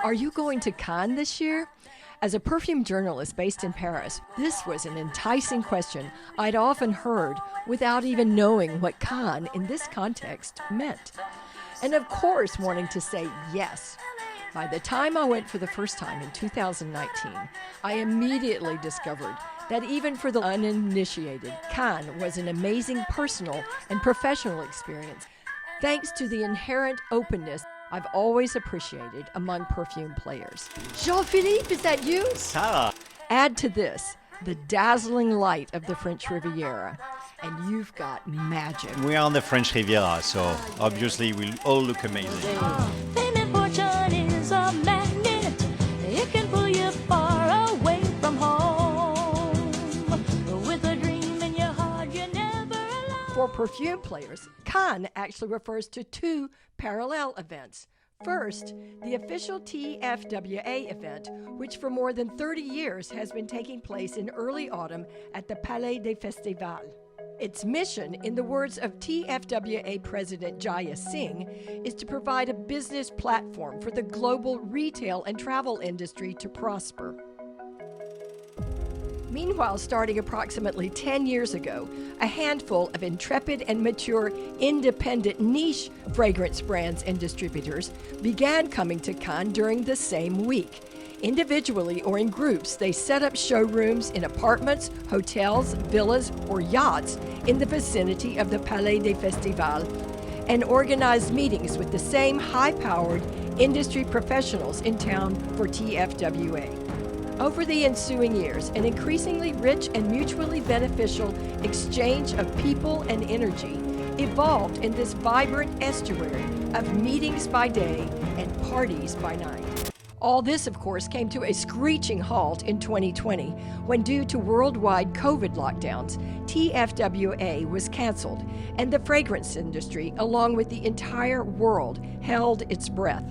Are you going to Cannes this year? As a perfume journalist based in Paris, this was an enticing question I'd often heard without even knowing what Cannes in this context meant. And of course, wanting to say yes. By the time I went for the first time in 2019, I immediately discovered that even for the uninitiated, Cannes was an amazing personal and professional experience, thanks to the inherent openness I've always appreciated among perfume players. Jean-Philippe, is that you? Sarah. Add to this the dazzling light of the French Riviera, and you've got magic. We are on the French Riviera, so obviously we'll all look amazing. Fame and fortune is a magnet. It can pull you far away from home. With a dream in your heart, you're never alone. For perfume players, Cannes actually refers to two parallel events. First, the official TFWA event, which for more than 30 years has been taking place in early autumn at the Palais des Festivals. Its mission, in the words of TFWA President Jaya Singh, is to provide a business platform for the global retail and travel industry to prosper. Meanwhile, starting approximately 10 years ago, a handful of intrepid and mature independent niche fragrance brands and distributors began coming to Cannes during the same week. Individually or in groups, they set up showrooms in apartments, hotels, villas, or yachts in the vicinity of the Palais des Festivals and organized meetings with the same high-powered industry professionals in town for TFWA. Over the ensuing years, an increasingly rich and mutually beneficial exchange of people and energy evolved in this vibrant estuary of meetings by day and parties by night. All this, of course, came to a screeching halt in 2020 when, due to worldwide COVID lockdowns, TFWA was canceled, and the fragrance industry, along with the entire world, held its breath.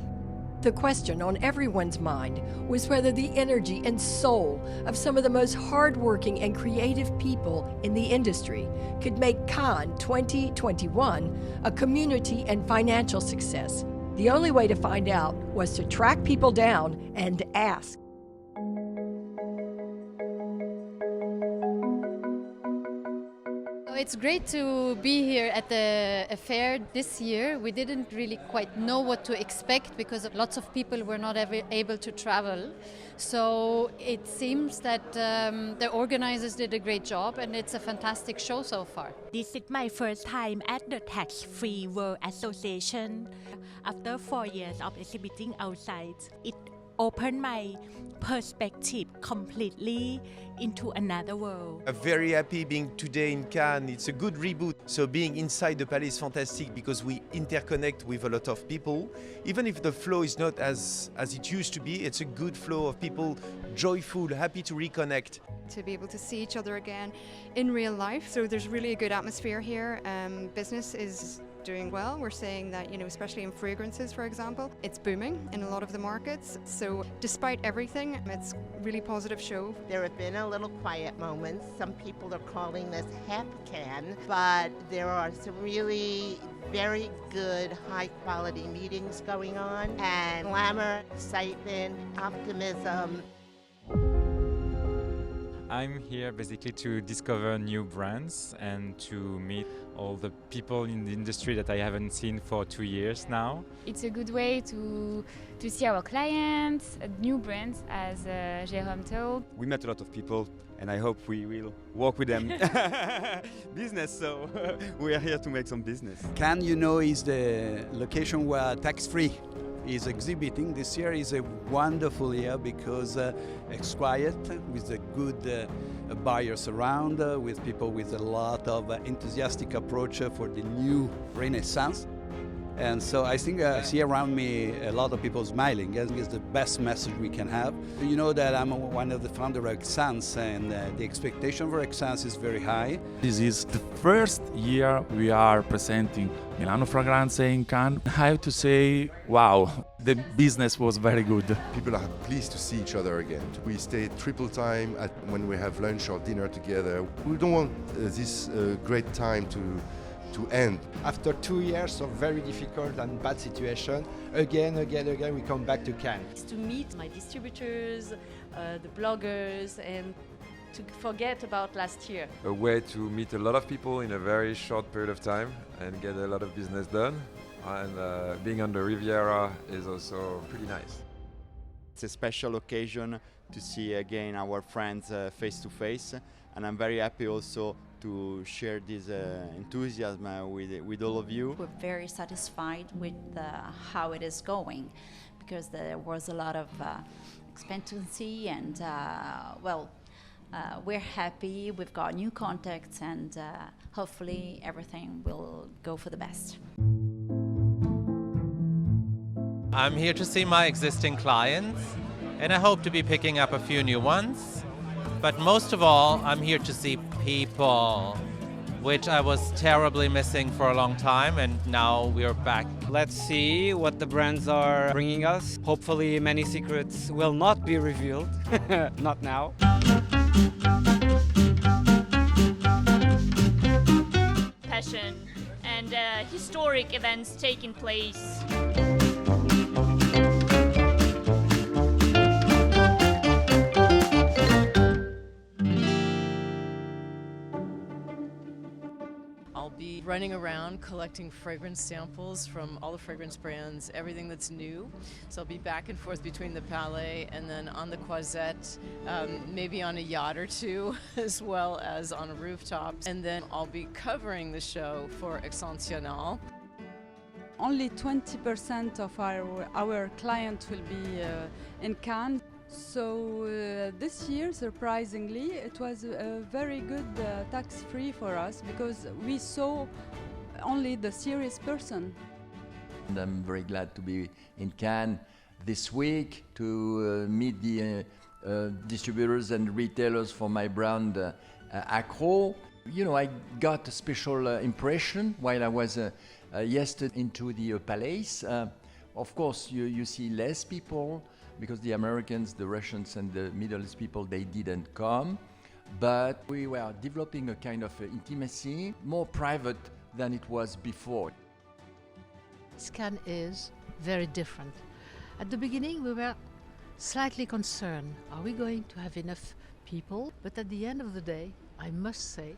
The question on everyone's mind was whether the energy and soul of some of the most hardworking and creative people in the industry could make Cannes 2021 a community and financial success. The only way to find out was to track people down and ask. It's great to be here at the fair this year. We didn't really quite know what to expect because lots of people were not able to travel. So it seems that the organizers did a great job and it's a fantastic show so far. This is my first time at the Tax Free World Association. After 4 years of exhibiting outside, it opened my perspective completely into another world. I'm very happy being today in Cannes. It's a good reboot. So being inside the Palais is fantastic because we interconnect with a lot of people. Even if the flow is not as it used to be, it's a good flow of people, joyful, happy to reconnect. To be able to see each other again in real life. So there's really a good atmosphere here. Business is doing well. We're saying that, especially in fragrances, for example, it's booming in a lot of the markets. So despite everything, it's a really positive show. There have been a little quiet moments. Some people are calling this half Cannes, but there are some really very good, high-quality meetings going on, and glamour, excitement, optimism. I'm here basically to discover new brands and to meet all the people in the industry that I haven't seen for 2 years now. It's a good way to see our clients, new brands, as Jérôme told. We met a lot of people and I hope we will work with them. Business, so we are here to make some business. Cannes, is the location where tax-free is exhibiting. This year is a wonderful year because it's quiet, with a good buyers around, with people with a lot of enthusiastic approach for the new Renaissance. And so I think I see around me a lot of people smiling. I think it's the best message we can have. You know that I'm one of the founders of Exans, and the expectation for Exans is very high. This is the first year we are presenting Milano Fragranze in Cannes. I have to say, wow, the business was very good. People are pleased to see each other again. We stay triple time when we have lunch or dinner together. We don't want this great time to to end. After 2 years of very difficult and bad situation, again, we come back to Cannes. To meet my distributors, the bloggers, and to forget about last year. A way to meet a lot of people in a very short period of time and get a lot of business done. And being on the Riviera is also pretty nice. It's a special occasion to see again our friends face to face, and I'm very happy also to share this enthusiasm with all of you. We're very satisfied with how it is going, because there was a lot of expectancy, and we're happy. We've got new contacts, and hopefully everything will go for the best. I'm here to see my existing clients, and I hope to be picking up a few new ones. But most of all, I'm here to see people, which I was terribly missing for a long time, and now we're back. Let's see what the brands are bringing us. Hopefully many secrets will not be revealed, not now. Passion and historic events taking place. I'll be running around collecting fragrance samples from all the fragrance brands, everything that's new. So I'll be back and forth between the Palais and then on the Croisette, maybe on a yacht or two, as well as on a rooftop. And then I'll be covering the show for Exceptionnel. Only 20% of our clients will be in Cannes. So this year, surprisingly, it was a very good tax-free for us, because we saw only the serious person. And I'm very glad to be in Cannes this week to meet the distributors and retailers for my brand Accro. You know, I got a special impression while I was yesterday into the Palais. Of course, you see less people, because the Americans, the Russians, and the Middle East people, they didn't come. But we were developing a kind of intimacy, more private than it was before. Cannes is very different. At the beginning, we were slightly concerned. Are we going to have enough people? But at the end of the day, I must say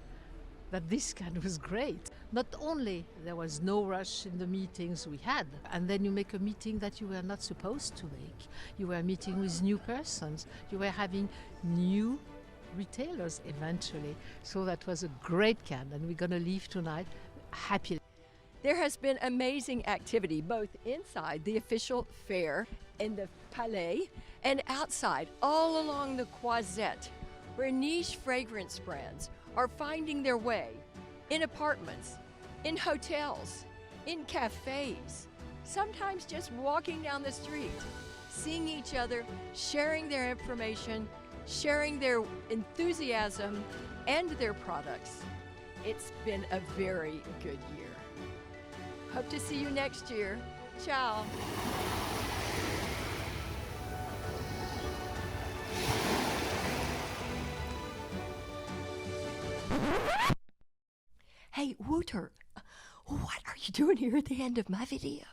that this Cannes was great. Not only there was no rush in the meetings we had, and then you make a meeting that you were not supposed to make. You were meeting with new persons. You were having new retailers eventually. So that was a great Cannes, and we're going to leave tonight happy. There has been amazing activity both inside the official fair in the Palais and outside all along the Croisette, where niche fragrance brands are finding their way in apartments, in hotels, in cafes, sometimes just walking down the street, seeing each other, sharing their information, sharing their enthusiasm and their products. It's been a very good year. Hope to see you next year. Ciao. Hey, Wouter, what are you doing here at the end of my video?